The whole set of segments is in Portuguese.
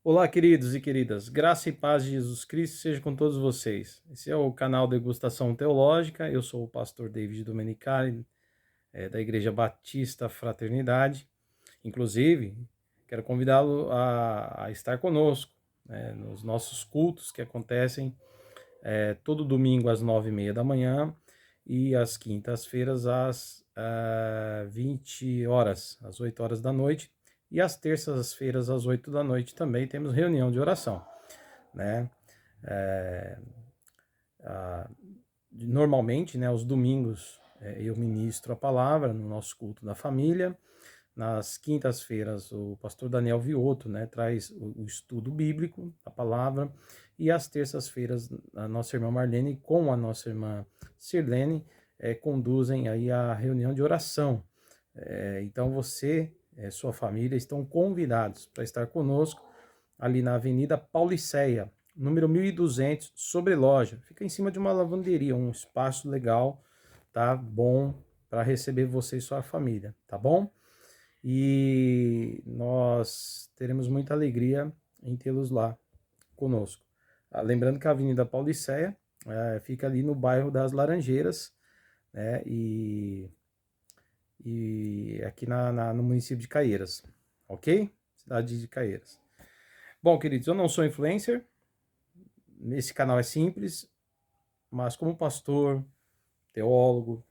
Olá, queridos e queridas. Graça e paz de Jesus Cristo seja com todos vocês. Esse é o canal Degustação Teológica. Eu sou o pastor David Domenicali, da Igreja Batista Fraternidade. Inclusive, quero convidá-lo a estar conosco, né, nos nossos cultos que acontecem todo domingo às 9h30 da manhã e às quintas-feiras às 20 horas, às 8 horas da noite. E às terças-feiras às 8 da noite também temos reunião de oração, né? É, a, Normalmente, né, aos domingos, eu ministro a palavra no nosso culto da família. Nas quintas-feiras, o pastor Daniel Vioto, né, traz o estudo bíblico, a palavra, e às terças-feiras, a nossa irmã Marlene com a nossa irmã Sirlene conduzem aí a reunião de oração. Então você, sua família, estão convidados para estar conosco ali na Avenida Pauliceia, número 1200, sobre loja. Fica em cima de uma lavanderia, um espaço legal, tá bom para receber você e sua família, tá bom? E nós teremos muita alegria em tê-los lá conosco. Lembrando que a Avenida Pauliceia fica ali no bairro das Laranjeiras, né? E aqui no município de Caieiras, ok? Cidade de Caieiras. Bom, queridos, eu não sou influencer, esse canal é simples, mas como pastor, teólogo,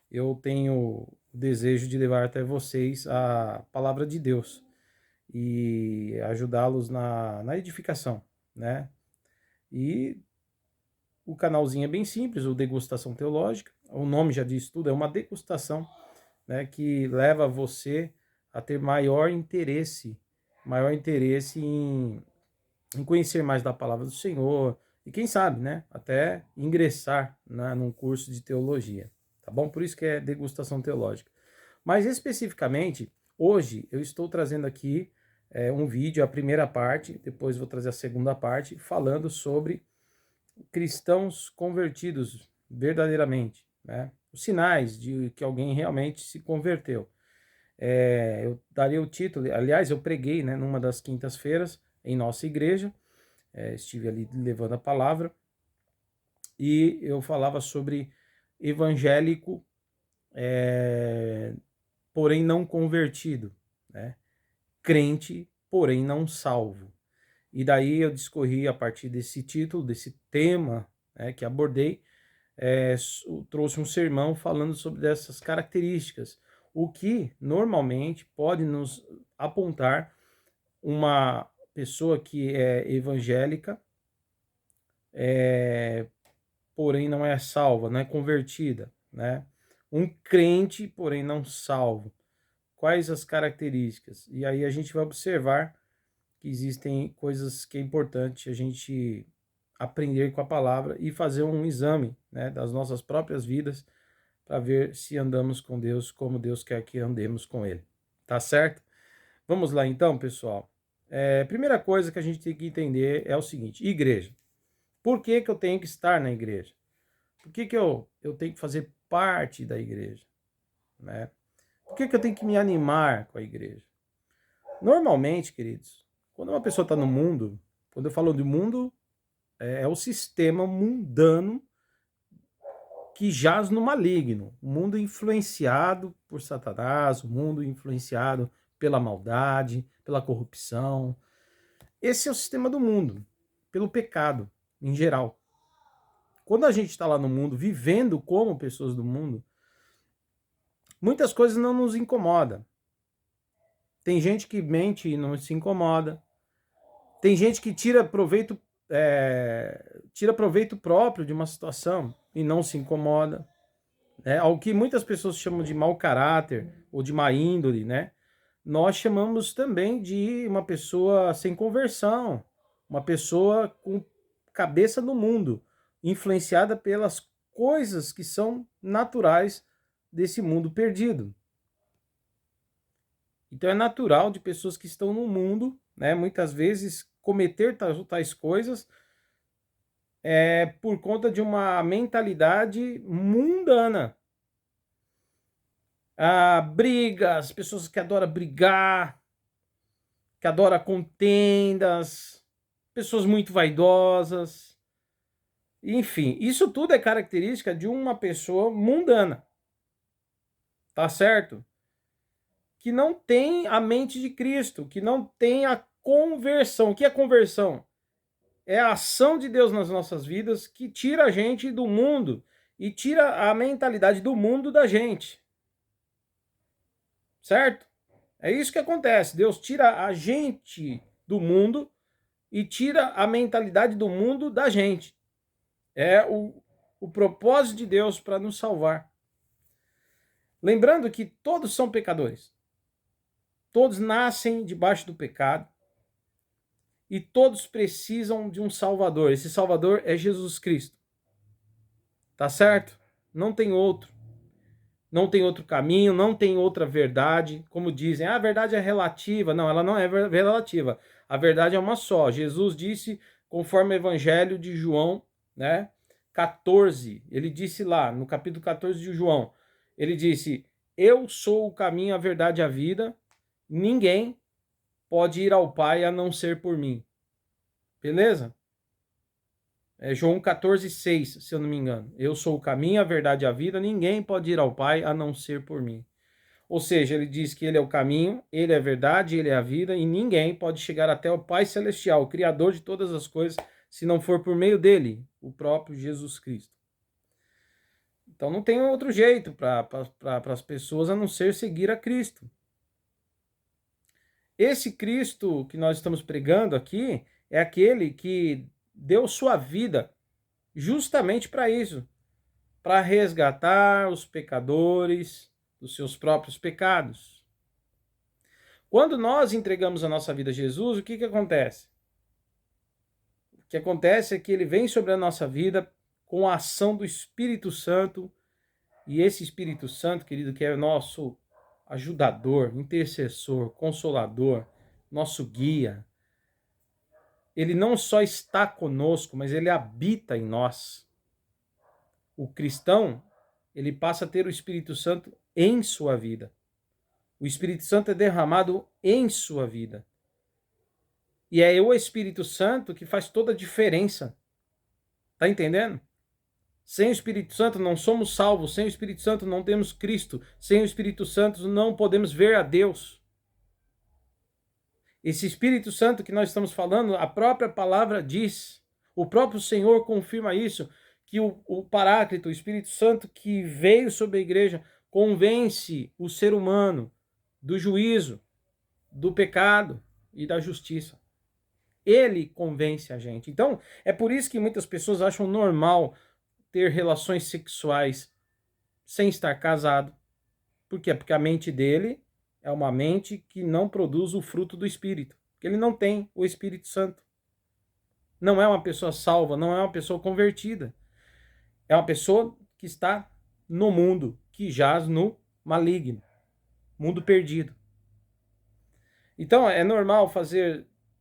eu tenho o desejo de levar até vocês a palavra de Deus e ajudá-los na edificação, né? E o canalzinho é bem simples, o Degustação Teológica, o nome já diz tudo, é uma degustação, né, que leva você a ter maior interesse em conhecer mais da palavra do Senhor e quem sabe, né, até ingressar, né, num curso de teologia, tá bom? Por isso que é degustação teológica. Mas especificamente, hoje eu estou trazendo aqui um vídeo, a primeira parte, depois vou trazer a segunda parte, falando sobre cristãos convertidos verdadeiramente, né? Os sinais de que alguém realmente se converteu. Eu daria o título, aliás, eu preguei, né, numa das quintas-feiras em nossa igreja, estive ali levando a palavra, e eu falava sobre evangélico, porém não convertido, né? Crente, porém não salvo. E daí eu discorri a partir desse título, desse tema, né, que abordei, trouxe um sermão falando sobre essas características, o que normalmente pode nos apontar uma pessoa que é evangélica, porém não é salva, não é convertida, né? Um crente, porém não salvo. Quais as características? E aí a gente vai observar que existem coisas que é importante a gente aprender com a palavra e fazer um exame, né, das nossas próprias vidas para ver se andamos com Deus como Deus quer que andemos com Ele. Tá certo? Vamos lá então, pessoal. Primeira coisa que a gente tem que entender é o seguinte: igreja. Por que que eu tenho que estar na igreja? Por que que eu tenho que fazer parte da igreja? Né? Por que que eu tenho que me animar com a igreja? Normalmente, queridos, quando uma pessoa está no mundo, quando eu falo de mundo, é o sistema mundano que jaz no maligno, o mundo influenciado por Satanás, o mundo influenciado pela maldade, pela corrupção. Esse é o sistema do mundo, pelo pecado em geral. Quando a gente está lá no mundo, vivendo como pessoas do mundo, muitas coisas não nos incomodam. Tem gente que mente e não se incomoda. Tem gente que tira proveito próprio de uma situação e não se incomoda. Ao que muitas pessoas chamam de mau caráter ou de má índole, né? Nós chamamos também de uma pessoa sem conversão, uma pessoa com cabeça no mundo, influenciada pelas coisas que são naturais desse mundo perdido. Então é natural de pessoas que estão no mundo, né, muitas vezes cometer tais coisas por conta de uma mentalidade mundana. Brigas, pessoas que adoram brigar, que adora contendas, pessoas muito vaidosas. Enfim, isso tudo é característica de uma pessoa mundana. Tá certo? Que não tem a mente de Cristo, que não tem a conversão. O que é conversão? É a ação de Deus nas nossas vidas que tira a gente do mundo e tira a mentalidade do mundo da gente. Certo? É isso que acontece. Deus tira a gente do mundo e tira a mentalidade do mundo da gente. É o propósito de Deus para nos salvar. Lembrando que todos são pecadores. Todos nascem debaixo do pecado. E todos precisam de um Salvador. Esse Salvador é Jesus Cristo. Tá certo? Não tem outro. Não tem outro caminho, não tem outra verdade. Como dizem, a verdade é relativa. Não, ela não é relativa. A verdade é uma só. Jesus disse, conforme o Evangelho de João, né, 14, ele disse lá, no capítulo 14 de João, ele disse, eu sou o caminho, a verdade e a vida, ninguém pode ir ao Pai a não ser por mim. Beleza? É João 14,6, se eu não me engano. Eu sou o caminho, a verdade e a vida, ninguém pode ir ao Pai a não ser por mim. Ou seja, ele diz que ele é o caminho, ele é a verdade, ele é a vida, e ninguém pode chegar até o Pai Celestial, o Criador de todas as coisas, se não for por meio dele, o próprio Jesus Cristo. Então não tem outro jeito para as pessoas a não ser seguir a Cristo. Esse Cristo que nós estamos pregando aqui é aquele que deu sua vida justamente para isso, para resgatar os pecadores dos seus próprios pecados. Quando nós entregamos a nossa vida a Jesus, o que acontece? O que acontece é que ele vem sobre a nossa vida com a ação do Espírito Santo, e esse Espírito Santo, querido, que é o nosso ajudador, intercessor, consolador, nosso guia, ele não só está conosco, mas ele habita em nós. O cristão, ele passa a ter o Espírito Santo em sua vida. O Espírito Santo é derramado em sua vida. E é o Espírito Santo que faz toda a diferença. Tá entendendo? Sem o Espírito Santo não somos salvos. Sem o Espírito Santo não temos Cristo. Sem o Espírito Santo não podemos ver a Deus. Esse Espírito Santo que nós estamos falando, a própria palavra diz, o próprio Senhor confirma isso, que o Paráclito, o Espírito Santo que veio sobre a igreja, convence o ser humano do juízo, do pecado e da justiça. Ele convence a gente. Então, é por isso que muitas pessoas acham normal ter relações sexuais sem estar casado. Por quê? Porque a mente dele é uma mente que não produz o fruto do Espírito. Porque ele não tem o Espírito Santo. Não é uma pessoa salva, não é uma pessoa convertida. É uma pessoa que está no mundo, que jaz no maligno. Mundo perdido. Então, é normal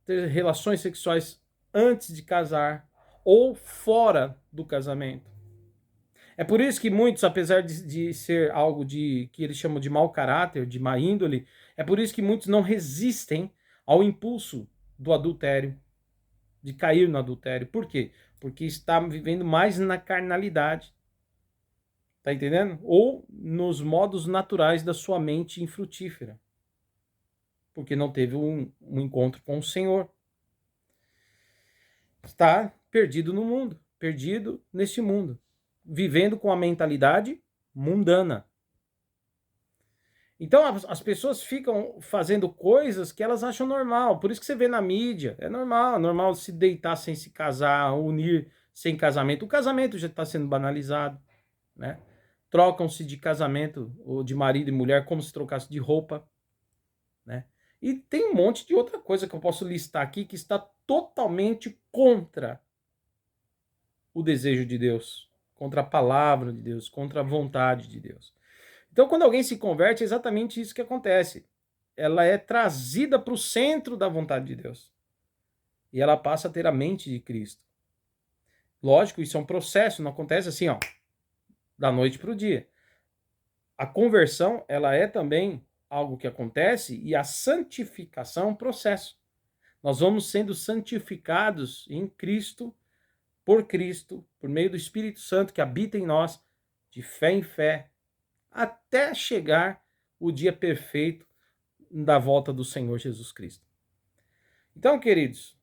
ter relações sexuais antes de casar ou fora do casamento. É por isso que muitos, apesar de ser algo que eles chamam de mau caráter, de má índole, é por isso que muitos não resistem ao impulso do adultério, de cair no adultério. Por quê? Porque está vivendo mais na carnalidade. Tá entendendo? Ou nos modos naturais da sua mente infrutífera. Porque não teve um encontro com o Senhor. Está perdido no mundo, perdido neste mundo, vivendo com a mentalidade mundana. Então as pessoas ficam fazendo coisas que elas acham normal. Por isso que você vê na mídia, é normal se deitar sem se casar, unir sem casamento. O casamento já está sendo banalizado, né? Trocam-se de casamento ou de marido e mulher como se trocasse de roupa, né? E tem um monte de outra coisa que eu posso listar aqui que está totalmente contra o desejo de Deus, contra a palavra de Deus, contra a vontade de Deus. Então, quando alguém se converte, é exatamente isso que acontece. Ela é trazida para o centro da vontade de Deus. E ela passa a ter a mente de Cristo. Lógico, isso é um processo, não acontece assim, ó, da noite para o dia. A conversão, ela é também algo que acontece, e a santificação é um processo. Nós vamos sendo santificados em Cristo, por meio do Espírito Santo que habita em nós, de fé em fé, até chegar o dia perfeito da volta do Senhor Jesus Cristo. Então, queridos,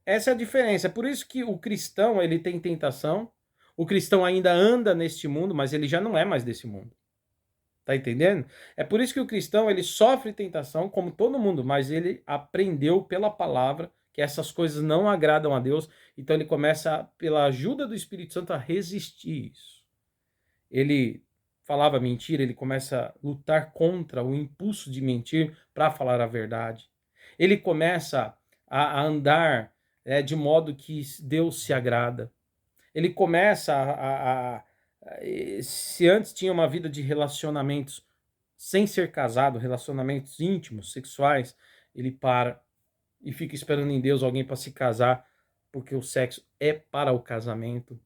essa é a diferença. É por isso que o cristão, ele tem tentação, o cristão ainda anda neste mundo, mas ele já não é mais desse mundo. Tá entendendo? É por isso que o cristão, ele sofre tentação, como todo mundo, mas ele aprendeu pela palavra que essas coisas não agradam a Deus, então ele começa, pela ajuda do Espírito Santo, a resistir isso. Ele falava mentira, ele começa a lutar contra o impulso de mentir para falar a verdade. Ele começa a andar de modo que Deus se agrada. Ele começa se antes tinha uma vida de relacionamentos sem ser casado, relacionamentos íntimos, sexuais, ele para e fica esperando em Deus alguém para se casar, porque o sexo é para o casamento.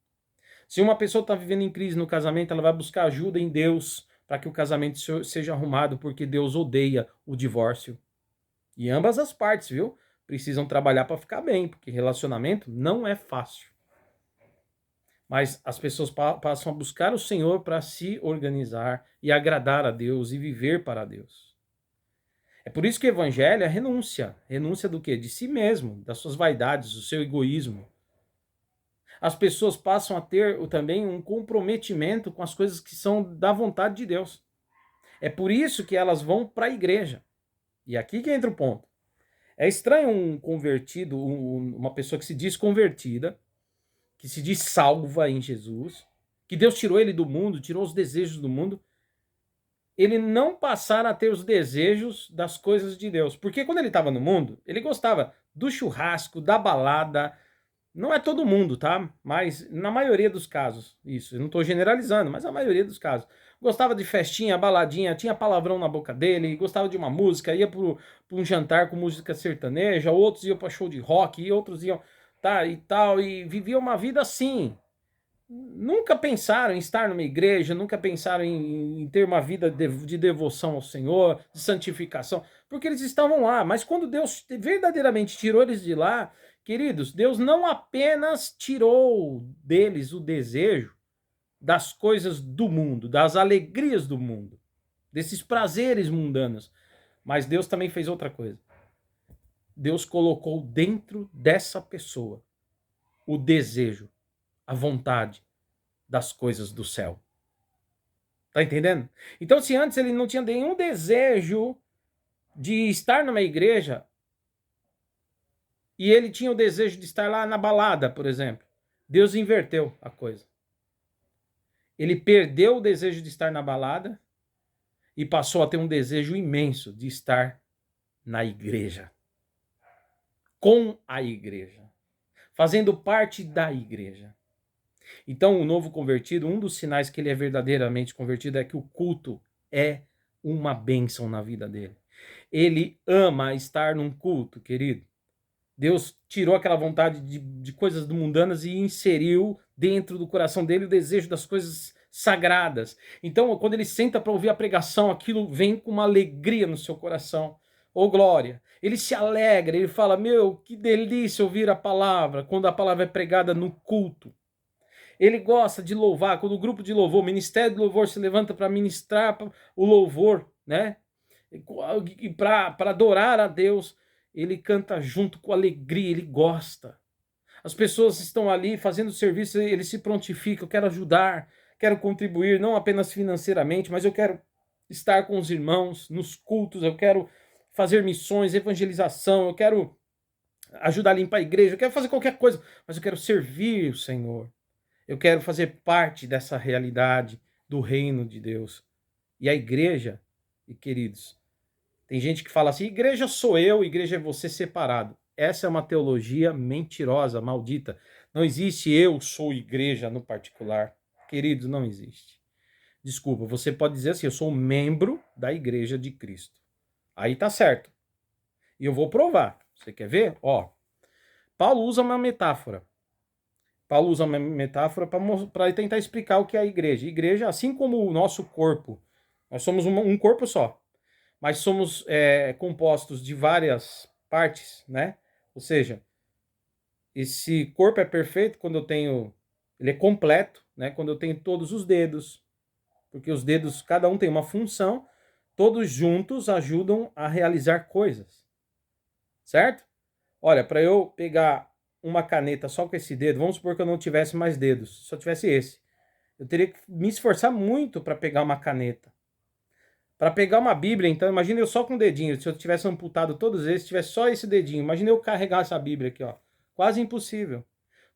Se uma pessoa está vivendo em crise no casamento, ela vai buscar ajuda em Deus para que o casamento seja arrumado, porque Deus odeia o divórcio. E ambas as partes, viu? Precisam trabalhar para ficar bem, porque relacionamento não é fácil. Mas as pessoas passam a buscar o Senhor para se organizar e agradar a Deus e viver para Deus. É por isso que o evangelho é renúncia. Renúncia do quê? De si mesmo, das suas vaidades, do seu egoísmo. As pessoas passam a ter também um comprometimento com as coisas que são da vontade de Deus. É por isso que elas vão para a igreja. E aqui que entra o ponto. É estranho um convertido, uma pessoa que se diz convertida, que se diz salva em Jesus, que Deus tirou ele do mundo, tirou os desejos do mundo, ele não passar a ter os desejos das coisas de Deus. Porque quando ele estava no mundo, ele gostava do churrasco, da balada. Não é todo mundo, tá? Mas na maioria dos casos, isso. Eu não estou generalizando, mas na maioria dos casos. Gostava de festinha, baladinha, tinha palavrão na boca dele, gostava de uma música, ia para um jantar com música sertaneja, outros iam para show de rock, e outros iam e tal, e vivia uma vida assim. Nunca pensaram em estar numa igreja, nunca pensaram em ter uma vida de devoção ao Senhor, de santificação, porque eles estavam lá. Mas quando Deus verdadeiramente tirou eles de lá, queridos, Deus não apenas tirou deles o desejo das coisas do mundo, das alegrias do mundo, desses prazeres mundanos, mas Deus também fez outra coisa. Deus colocou dentro dessa pessoa o desejo, a vontade das coisas do céu. Tá entendendo? Então, se antes ele não tinha nenhum desejo de estar numa igreja, e ele tinha o desejo de estar lá na balada, por exemplo, Deus inverteu a coisa. Ele perdeu o desejo de estar na balada e passou a ter um desejo imenso de estar na igreja. Com a igreja. Fazendo parte da igreja. Então, o novo convertido, um dos sinais que ele é verdadeiramente convertido é que o culto é uma bênção na vida dele. Ele ama estar num culto, querido. Deus tirou aquela vontade de coisas mundanas e inseriu dentro do coração dele o desejo das coisas sagradas. Então, quando ele senta para ouvir a pregação, aquilo vem com uma alegria no seu coração. Ô, glória! Ele se alegra, ele fala, meu, que delícia ouvir a palavra, quando a palavra é pregada no culto. Ele gosta de louvar, quando o grupo de louvor, o ministério de louvor se levanta para ministrar o louvor, né? Para adorar a Deus, ele canta junto com alegria, ele gosta. As pessoas estão ali fazendo serviço, ele se prontifica, eu quero ajudar, quero contribuir, não apenas financeiramente, mas eu quero estar com os irmãos nos cultos, eu quero fazer missões, evangelização, eu quero ajudar a limpar a igreja, eu quero fazer qualquer coisa, mas eu quero servir o Senhor. Eu quero fazer parte dessa realidade do reino de Deus. E a igreja, e queridos, tem gente que fala assim, igreja sou eu, igreja é você separado. Essa é uma teologia mentirosa, maldita. Não existe eu sou igreja no particular. Queridos, não existe. Desculpa, você pode dizer assim, eu sou um membro da igreja de Cristo. Aí tá certo. E eu vou provar. Você quer ver? Ó, Paulo usa uma metáfora. Paulo usa uma metáfora para tentar explicar o que é a igreja. Igreja, assim como o nosso corpo, nós somos um corpo só, mas somos compostos de várias partes, né? Ou seja, esse corpo é perfeito quando eu tenho, ele é completo, né? Quando eu tenho todos os dedos, porque os dedos, cada um tem uma função, todos juntos ajudam a realizar coisas, certo? Olha, para eu pegar uma caneta só com esse dedo, vamos supor que eu não tivesse mais dedos, só tivesse esse. Eu teria que me esforçar muito para pegar uma caneta. Para pegar uma Bíblia, então, imagina eu só com o dedinho. Se eu tivesse amputado todos esses, tivesse só esse dedinho. Imagina eu carregar essa Bíblia aqui, ó. Quase impossível.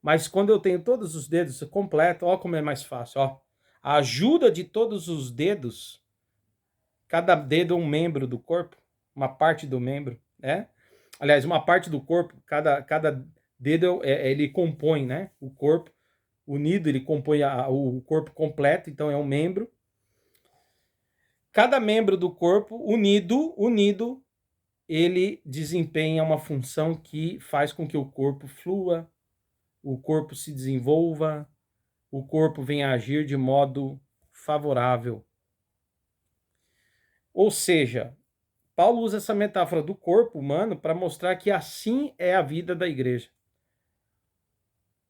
Mas quando eu tenho todos os dedos completo, ó como é mais fácil, ó. A ajuda de todos os dedos, cada dedo é um membro do corpo, uma parte do membro, né? Aliás, uma parte do corpo, cada dedo ele compõe, né? O corpo unido, ele compõe o corpo completo, então é um membro. Cada membro do corpo unido, ele desempenha uma função que faz com que o corpo flua, o corpo se desenvolva, o corpo venha a agir de modo favorável. Ou seja, Paulo usa essa metáfora do corpo humano para mostrar que assim é a vida da igreja.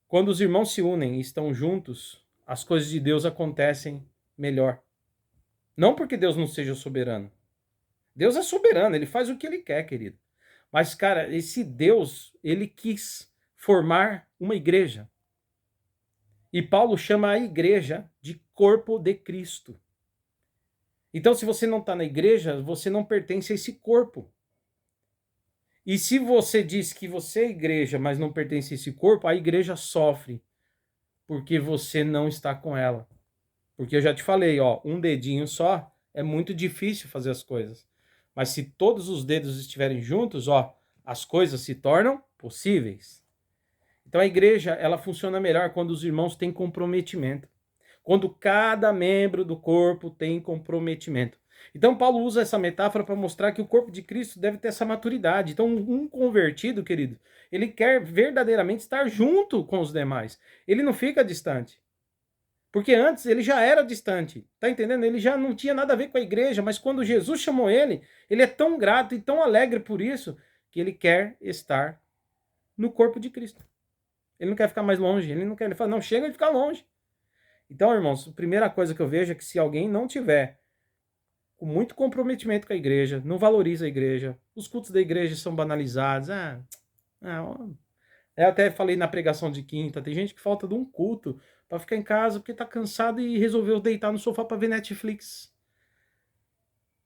Quando os irmãos se unem e estão juntos, as coisas de Deus acontecem melhor. Não porque Deus não seja soberano. Deus é soberano, ele faz o que ele quer, querido. Mas, cara, esse Deus, ele quis formar uma igreja. E Paulo chama a igreja de corpo de Cristo. Então, se você não está na igreja, você não pertence a esse corpo. E se você diz que você é igreja, mas não pertence a esse corpo, a igreja sofre, porque você não está com ela. Porque eu já te falei, ó, um dedinho só é muito difícil fazer as coisas. Mas se todos os dedos estiverem juntos, ó, as coisas se tornam possíveis. Então a igreja, ela funciona melhor quando os irmãos têm comprometimento. Quando cada membro do corpo tem comprometimento. Então Paulo usa essa metáfora para mostrar que o corpo de Cristo deve ter essa maturidade. Então um convertido, querido, ele quer verdadeiramente estar junto com os demais. Ele não fica distante. Porque antes ele já era distante, tá entendendo? Ele já não tinha nada a ver com a igreja, mas quando Jesus chamou ele, ele é tão grato e tão alegre por isso, que ele quer estar no corpo de Cristo. Ele não quer ficar mais longe, ele não quer, ele fala, não, chega de ficar longe. Então, irmãos, a primeira coisa que eu vejo é que se alguém não tiver com muito comprometimento com a igreja, não valoriza a igreja, os cultos da igreja são banalizados, eu até falei na pregação de quinta, tem gente que falta de um culto para ficar em casa porque tá cansado e resolveu deitar no sofá para ver Netflix.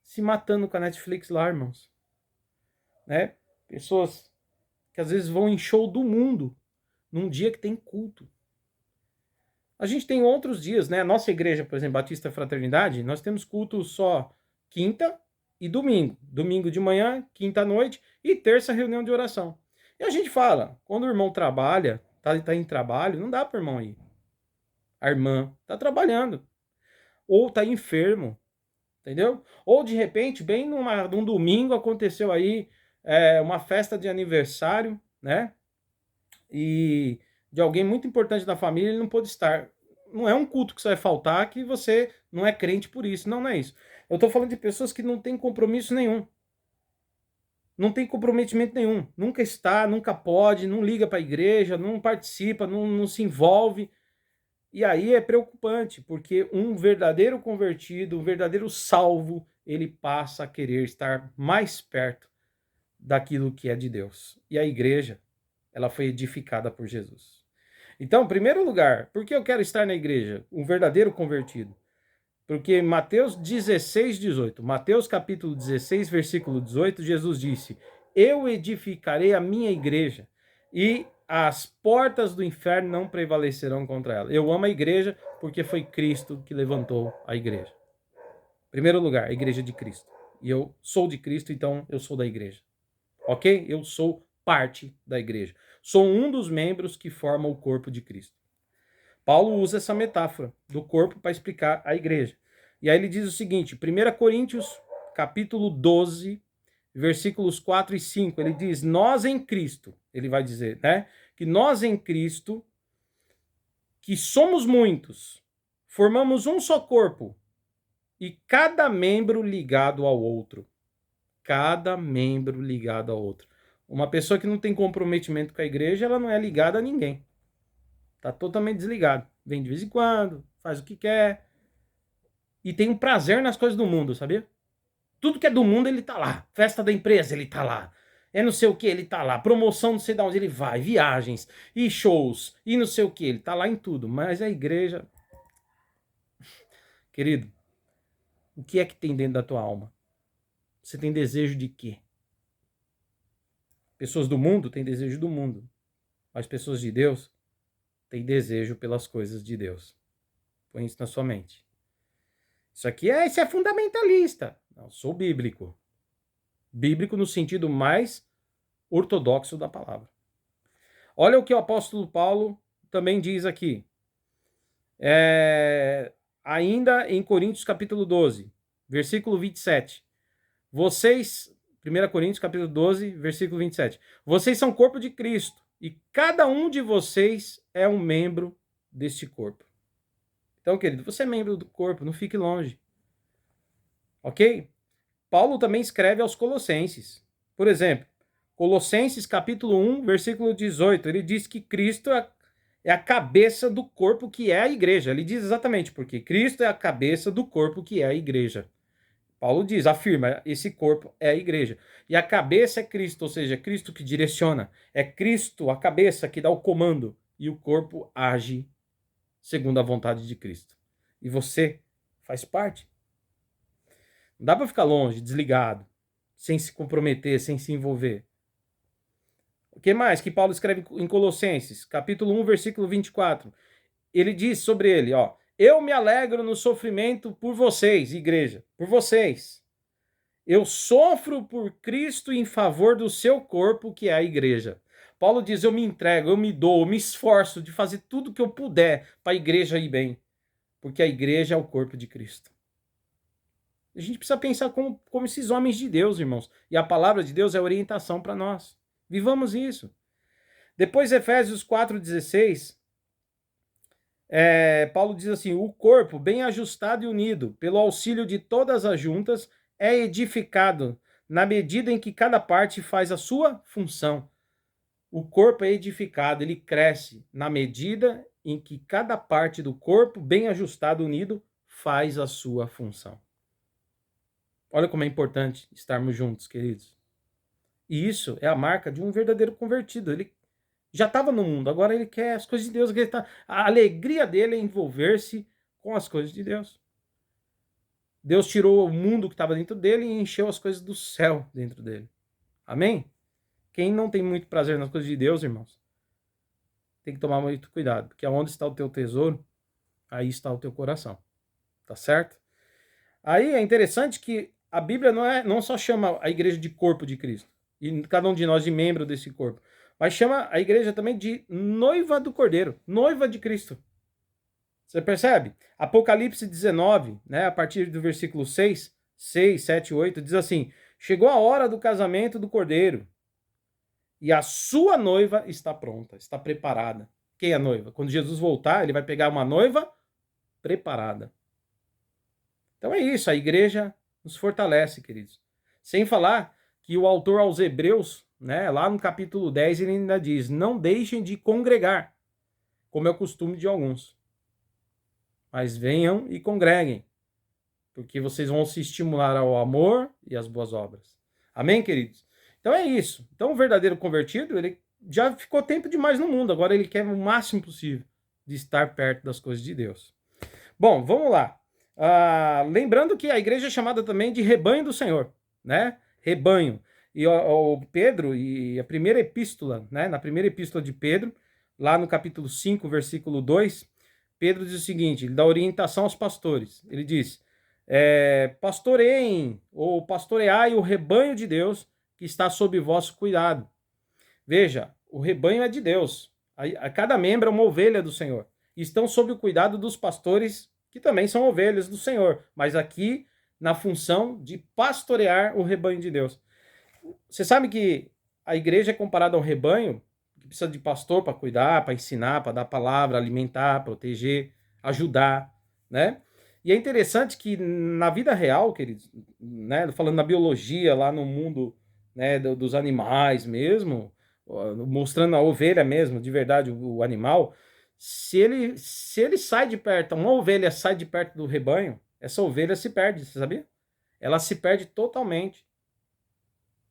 Se matando com a Netflix lá, irmãos. Né? Pessoas que às vezes vão em show do mundo num dia que tem culto. A gente tem outros dias, né? A nossa igreja, por exemplo, Batista Fraternidade, nós temos culto só quinta e domingo. Domingo de manhã, quinta à noite e terça reunião de oração. E a gente fala, quando o irmão trabalha, tá em trabalho, não dá para o irmão ir. A irmã tá trabalhando. Ou tá enfermo, entendeu? Ou de repente, bem num domingo, aconteceu aí uma festa de aniversário, né? E de alguém muito importante da família, ele não pôde estar. Não é um culto que você vai faltar que você não é crente por isso. Não, não é isso. Eu tô falando de pessoas que não têm compromisso nenhum. Não tem comprometimento nenhum. Nunca está, nunca pode, não liga para a igreja, não participa, não se envolve. E aí é preocupante, porque um verdadeiro convertido, um verdadeiro salvo, ele passa a querer estar mais perto daquilo que é de Deus. E a igreja, ela foi edificada por Jesus. Então, em primeiro lugar, por que eu quero estar na igreja? Um verdadeiro convertido. Porque Mateus 16, 18, Mateus capítulo 16, versículo 18, Jesus disse, eu edificarei a minha igreja e as portas do inferno não prevalecerão contra ela. Eu amo a igreja porque foi Cristo que levantou a igreja. Em primeiro lugar, a igreja de Cristo. E eu sou de Cristo, então eu sou da igreja. Ok? Eu sou parte da igreja. Sou um dos membros que formam o corpo de Cristo. Paulo usa essa metáfora do corpo para explicar a igreja. E aí ele diz o seguinte, 1 Coríntios, capítulo 12, versículos 4 e 5, ele diz, nós em Cristo, ele vai dizer, né? Que nós em Cristo, que somos muitos, formamos um só corpo, e cada membro ligado ao outro. Cada membro ligado ao outro. Uma pessoa que não tem comprometimento com a igreja, ela não é ligada a ninguém. Tá totalmente desligado. Vem de vez em quando, faz o que quer. E tem um prazer nas coisas do mundo, sabia? Tudo que é do mundo, ele tá lá. Festa da empresa, ele tá lá. É não sei o que, ele tá lá. Promoção, não sei de onde ele vai. Viagens, e shows, e não sei o que. Ele tá lá em tudo. Mas a igreja... Querido, o que é que tem dentro da tua alma? Você tem desejo de quê? Pessoas do mundo têm desejo do mundo. Mas pessoas de Deus têm desejo pelas coisas de Deus. Põe isso na sua mente. Isso é fundamentalista. Não, sou bíblico. Bíblico no sentido mais ortodoxo da palavra. Olha o que o apóstolo Paulo também diz aqui. Ainda em Coríntios capítulo 12, versículo 27. Vocês, 1 Coríntios capítulo 12, versículo 27. Vocês são corpo de Cristo e cada um de vocês é um membro deste corpo. Então, querido, você é membro do corpo, não fique longe. Ok? Paulo também escreve aos Colossenses. Por exemplo, Colossenses capítulo 1, versículo 18, ele diz que Cristo é a cabeça do corpo que é a igreja. Ele diz exatamente porque Cristo é a cabeça do corpo que é a igreja. Paulo diz, afirma, esse corpo é a igreja. E a cabeça é Cristo, ou seja, é Cristo que direciona. É Cristo, a cabeça, que dá o comando. E o corpo age segundo a vontade de Cristo. E você faz parte. Não dá para ficar longe, desligado, sem se comprometer, sem se envolver. O que mais que Paulo escreve em Colossenses, capítulo 1, versículo 24? Ele diz sobre ele, ó, eu me alegro no sofrimento por vocês, igreja, por vocês. Eu sofro por Cristo em favor do seu corpo, que é a igreja. Paulo diz, eu me entrego, eu me dou, eu me esforço de fazer tudo que eu puder para a igreja ir bem, porque a igreja é o corpo de Cristo. A gente precisa pensar como esses homens de Deus, irmãos. E a palavra de Deus é orientação para nós. Vivamos isso. Depois, Efésios 4,16, Paulo diz assim, o corpo, bem ajustado e unido, pelo auxílio de todas as juntas, é edificado na medida em que cada parte faz a sua função. O corpo é edificado, ele cresce na medida em que cada parte do corpo, bem ajustado e unido, faz a sua função. Olha como é importante estarmos juntos, queridos. E isso é a marca de um verdadeiro convertido. Ele já estava no mundo, agora ele quer as coisas de Deus. A alegria dele é envolver-se com as coisas de Deus. Deus tirou o mundo que estava dentro dele e encheu as coisas do céu dentro dele. Amém? Quem não tem muito prazer nas coisas de Deus, irmãos, tem que tomar muito cuidado. Porque onde está o teu tesouro, aí está o teu coração. Tá certo? Aí é interessante que a Bíblia não só chama a igreja de corpo de Cristo, e cada um de nós de membro desse corpo, mas chama a igreja também de noiva do Cordeiro, noiva de Cristo. Você percebe? Apocalipse 19, né, a partir do versículo 6, 7, 8, diz assim, chegou a hora do casamento do Cordeiro, e a sua noiva está pronta, está preparada. Quem é a noiva? Quando Jesus voltar, ele vai pegar uma noiva preparada. Então é isso, a igreja nos fortalece, queridos. Sem falar que o autor aos Hebreus, né, lá no capítulo 10, ele ainda diz, não deixem de congregar, como é o costume de alguns. Mas venham e congreguem, porque vocês vão se estimular ao amor e às boas obras. Amém, queridos? Então é isso. Então o verdadeiro convertido, ele já ficou tempo demais no mundo, agora ele quer o máximo possível de estar perto das coisas de Deus. Bom, vamos lá. Lembrando que a igreja é chamada também de rebanho do Senhor, né? Rebanho. E o Pedro, e a primeira epístola, né? Na primeira epístola de Pedro, lá no capítulo 5, versículo 2, Pedro diz o seguinte, ele dá orientação aos pastores. Ele diz, pastoreiem ou pastoreai o rebanho de Deus que está sob vosso cuidado. Veja, o rebanho é de Deus. A cada membro é uma ovelha do Senhor. E estão sob o cuidado dos pastores que também são ovelhas do Senhor, mas aqui na função de pastorear o rebanho de Deus. Você sabe que a igreja é comparada ao rebanho, que precisa de pastor para cuidar, para ensinar, para dar palavra, alimentar, proteger, ajudar, né? E é interessante que na vida real, queridos, né, falando na biologia, lá no mundo né, dos animais mesmo, mostrando a ovelha mesmo, de verdade, o animal, se ele sai de perto, uma ovelha sai de perto do rebanho, essa ovelha se perde, você sabia? Ela se perde totalmente.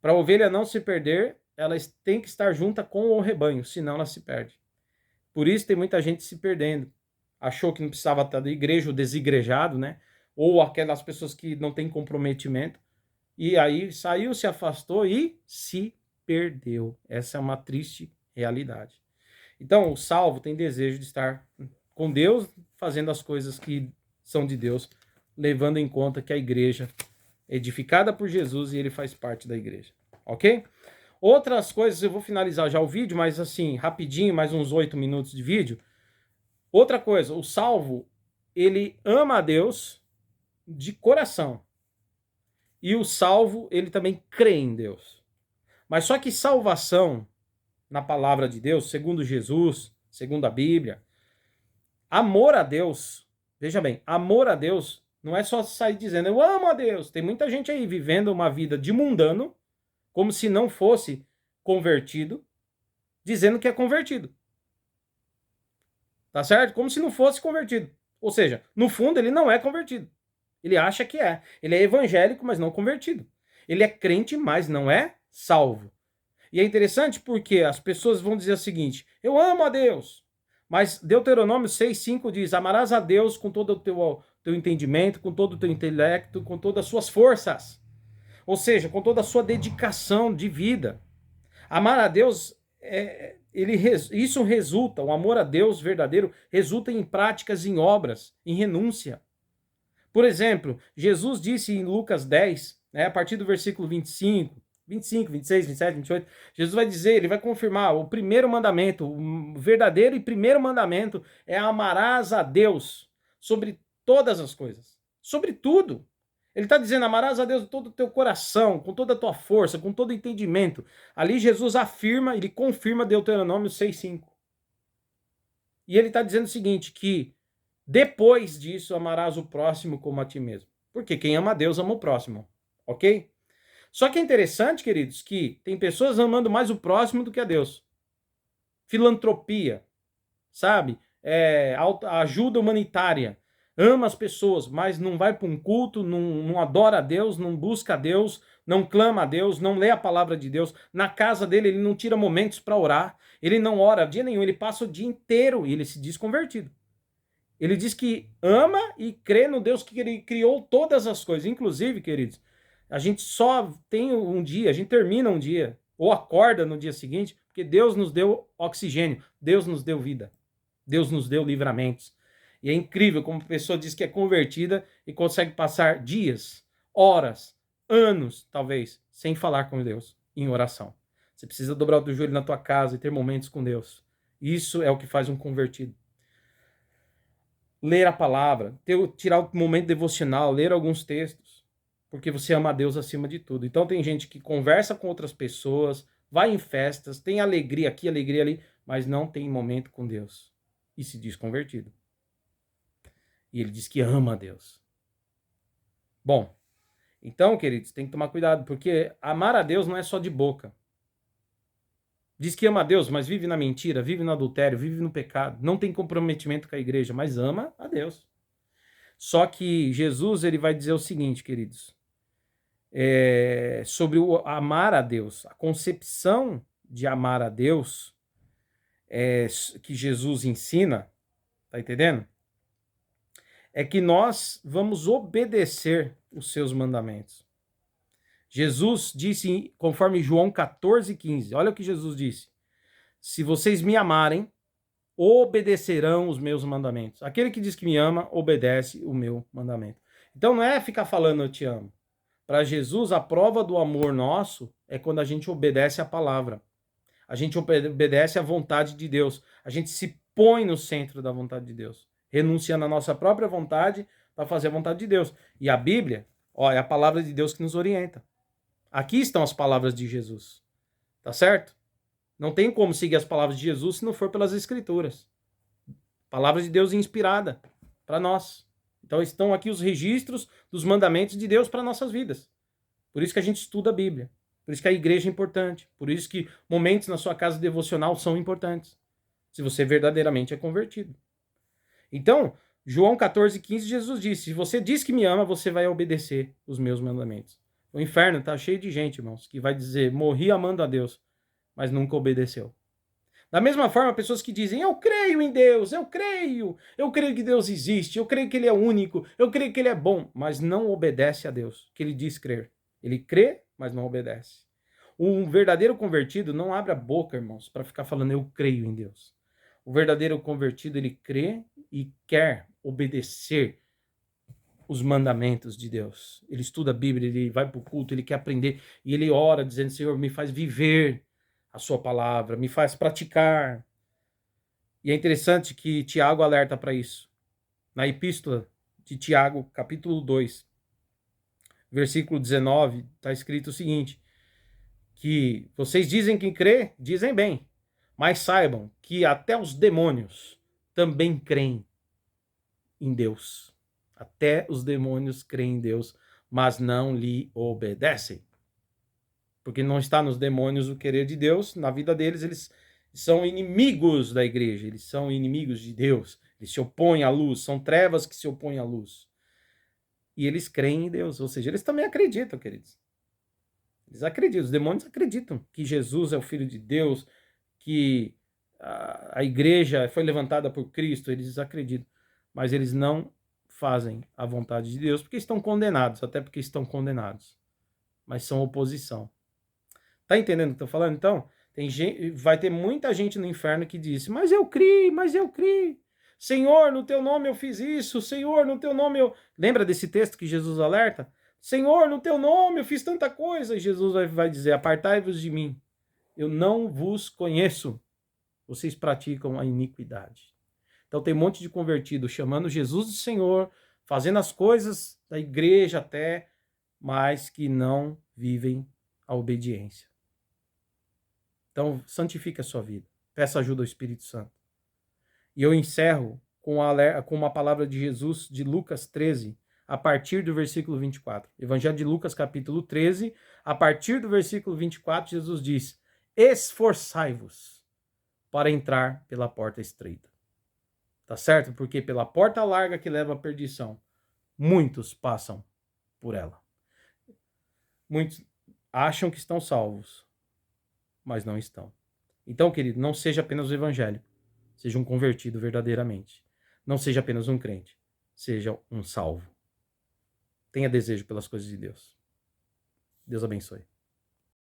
Para a ovelha não se perder, ela tem que estar junta com o rebanho, senão ela se perde. Por isso tem muita gente se perdendo. Achou que não precisava estar da igreja, o desigrejado, né? Ou aquelas pessoas que não têm comprometimento. E aí saiu, se afastou e se perdeu. Essa é uma triste realidade. Então, o salvo tem desejo de estar com Deus, fazendo as coisas que são de Deus, levando em conta que a igreja é edificada por Jesus e ele faz parte da igreja. Ok? Outras coisas, eu vou finalizar já o vídeo, mas assim, rapidinho, mais uns 8 minutos de vídeo. Outra coisa, o salvo, ele ama a Deus de coração. E o salvo, ele também crê em Deus. Mas só que salvação, na palavra de Deus, segundo Jesus, segundo a Bíblia, amor a Deus, veja bem, amor a Deus não é só sair dizendo eu amo a Deus. Tem muita gente aí vivendo uma vida de mundano, como se não fosse convertido, dizendo que é convertido. Tá certo? Como se não fosse convertido. Ou seja, no fundo ele não é convertido. Ele acha que é. Ele é evangélico, mas não convertido. Ele é crente, mas não é salvo. E é interessante porque as pessoas vão dizer o seguinte: eu amo a Deus. Mas Deuteronômio 6,5 diz: amarás a Deus com todo o teu entendimento, com todo o teu intelecto, com todas as suas forças. Ou seja, com toda a sua dedicação de vida. Amar a Deus, isso resulta, o amor a Deus verdadeiro, resulta em práticas, em obras, em renúncia. Por exemplo, Jesus disse em Lucas 10, né, a partir do versículo 25, 26, 27, 28, Jesus vai dizer, ele vai confirmar o primeiro mandamento, o verdadeiro e primeiro mandamento é amarás a Deus sobre todas as coisas, sobre tudo. Ele está dizendo, amarás a Deus com todo o teu coração, com toda a tua força, com todo o entendimento. Ali Jesus afirma, ele confirma Deuteronômio 6,5. E ele está dizendo o seguinte, que depois disso amarás o próximo como a ti mesmo. Porque quem ama a Deus ama o próximo, ok? Só que é interessante, queridos, que tem pessoas amando mais o próximo do que a Deus. Filantropia, sabe? Ajuda humanitária. Ama as pessoas, mas não vai para um culto, não adora a Deus, não busca a Deus, não clama a Deus, não lê a palavra de Deus. Na casa dele, ele não tira momentos para orar, ele não ora dia nenhum, ele passa o dia inteiro e ele se diz convertido. Ele diz que ama e crê no Deus que ele criou todas as coisas. Inclusive, queridos, a gente só tem um dia, a gente termina um dia, ou acorda no dia seguinte, porque Deus nos deu oxigênio, Deus nos deu vida, Deus nos deu livramentos. E é incrível como a pessoa diz que é convertida e consegue passar dias, horas, anos, talvez, sem falar com Deus, em oração. Você precisa dobrar o teu joelho na tua casa e ter momentos com Deus. Isso é o que faz um convertido. Ler a palavra, tirar o momento devocional, ler alguns textos, porque você ama a Deus acima de tudo. Então tem gente que conversa com outras pessoas, vai em festas, tem alegria aqui, alegria ali, mas não tem momento com Deus. E se diz convertido. E ele diz que ama a Deus. Bom, então, queridos, tem que tomar cuidado, porque amar a Deus não é só de boca. Diz que ama a Deus, mas vive na mentira, vive no adultério, vive no pecado, não tem comprometimento com a igreja, mas ama a Deus. Só que Jesus, ele vai dizer o seguinte, queridos, sobre o amar a Deus, a concepção de amar a Deus que Jesus ensina, tá entendendo? É que nós vamos obedecer os seus mandamentos. Jesus disse, conforme João 14,15, olha o que Jesus disse: se vocês me amarem, obedecerão os meus mandamentos. Aquele que diz que me ama, obedece o meu mandamento. Então não é ficar falando eu te amo. Para Jesus, a prova do amor nosso é quando a gente obedece a palavra. A gente obedece à vontade de Deus. A gente se põe no centro da vontade de Deus, renunciando à nossa própria vontade para fazer a vontade de Deus. E a Bíblia, é a palavra de Deus que nos orienta. Aqui estão as palavras de Jesus. Tá certo? Não tem como seguir as palavras de Jesus se não for pelas Escrituras. Palavra de Deus inspirada para nós. Então estão aqui os registros dos mandamentos de Deus para nossas vidas. Por isso que a gente estuda a Bíblia. Por isso que a igreja é importante. Por isso que momentos na sua casa devocional são importantes. Se você verdadeiramente é convertido. Então, João 14,15, Jesus disse: se você diz que me ama, você vai obedecer os meus mandamentos. O inferno está cheio de gente, irmãos, que vai dizer: morri amando a Deus, mas nunca obedeceu. Da mesma forma, pessoas que dizem: eu creio em Deus, eu creio que Deus existe, eu creio que Ele é único, eu creio que Ele é bom, mas não obedece a Deus, que Ele diz crer. Ele crê, mas não obedece. Um verdadeiro convertido não abre a boca, irmãos, para ficar falando: eu creio em Deus. O verdadeiro convertido, ele crê e quer obedecer os mandamentos de Deus. Ele estuda a Bíblia, ele vai para o culto, ele quer aprender e ele ora dizendo: Senhor, me faz viver a sua palavra, me faz praticar. E é interessante que Tiago alerta para isso. Na epístola de Tiago, capítulo 2, versículo 19, está escrito o seguinte: que vocês dizem que crê, dizem bem, mas saibam que até os demônios também creem em Deus. Até os demônios creem em Deus, mas não lhe obedecem. Porque não está nos demônios o querer de Deus, na vida deles eles são inimigos da igreja, eles são inimigos de Deus, eles se opõem à luz, são trevas que se opõem à luz. E eles creem em Deus, ou seja, eles também acreditam, queridos. Eles acreditam, os demônios acreditam que Jesus é o Filho de Deus, que a igreja foi levantada por Cristo, eles acreditam, mas eles não fazem a vontade de Deus porque estão condenados, até porque estão condenados, mas são oposição. Tá entendendo o que eu tô falando? Então, vai ter muita gente no inferno que disse: mas eu criei, Senhor, no teu nome eu fiz isso, Senhor, no teu nome eu... Lembra desse texto que Jesus alerta? Senhor, no teu nome eu fiz tanta coisa. E Jesus vai dizer: apartai-vos de mim, eu não vos conheço. Vocês praticam a iniquidade. Então tem um monte de convertido chamando Jesus de Senhor, fazendo as coisas da igreja até, mas que não vivem a obediência. Então santifique a sua vida. Peça ajuda ao Espírito Santo. E eu encerro com uma palavra de Jesus de Lucas 13, a partir do versículo 24. Evangelho de Lucas, capítulo 13, a partir do versículo 24, Jesus diz: esforçai-vos para entrar pela porta estreita. Tá certo? Porque pela porta larga que leva à perdição, muitos passam por ela. Muitos acham que estão salvos, mas não estão. Então, querido, não seja apenas o evangélico. Seja um convertido verdadeiramente. Não seja apenas um crente. Seja um salvo. Tenha desejo pelas coisas de Deus. Deus abençoe.